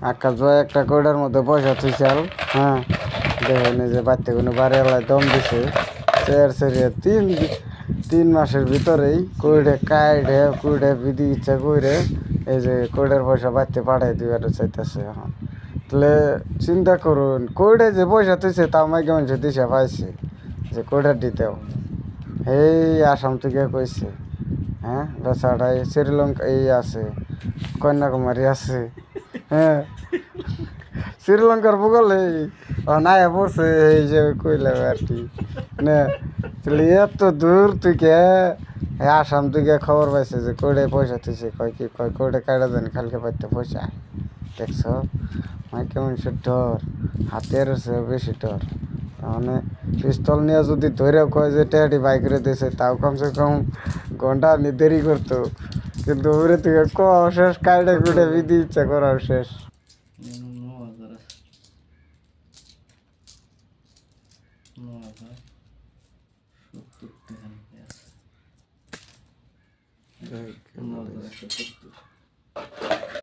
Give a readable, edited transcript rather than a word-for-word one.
আকাশ ভাই একটা কইডার মধ্যে পয়সা থুইছাল। হ্যাঁ, দেখেন এই যে বাড়তে কোনো বাড়ি এলায় দম দিছে চেয়ার সেরিয়ে 3 মাসের ভিতরেই কইডে বিধি ইচ্ছা কইরে এই যে কইডার পয়সা বাড়তে পাঠাই দিবার চাইতেছে এখন। তাহলে চিন্তা করুন, কইডে যে পয়সা থুইছে তাও মাইকে মানুষ দিশা পাইছে যে কইডার দিতেও এই আসাম থেকে কইছে। হ্যাঁ, বেচারাই শ্রীলঙ্কা এই আছে, কন্যাকুমারী আছে। হ্যাঁ, শ্রীলঙ্কার ভূগোলে নায়া পড়ছে এই যে কইলাম আর কি না। তাহলে এত দূর থেকে আসাম থেকে খবর পাইছে যে কইডে পয়সা তুইছে, কয় কি কয় কইডে কাটা দেন কালকে পাইতে পয়সা। দেখছো কেমন সে ডর, হাতের বেশি ডর। মানে পিস্তল নিয়ে যদি ধরেও কয় যে টেহাটি বাইক দিয়েছে তাও কমসে কম ঘন্টা নি দেরি করতো, কিন্তু ওরে থেকে শেষ কাইডে কুইডে বিধি ইচ্ছা করাও শেষ।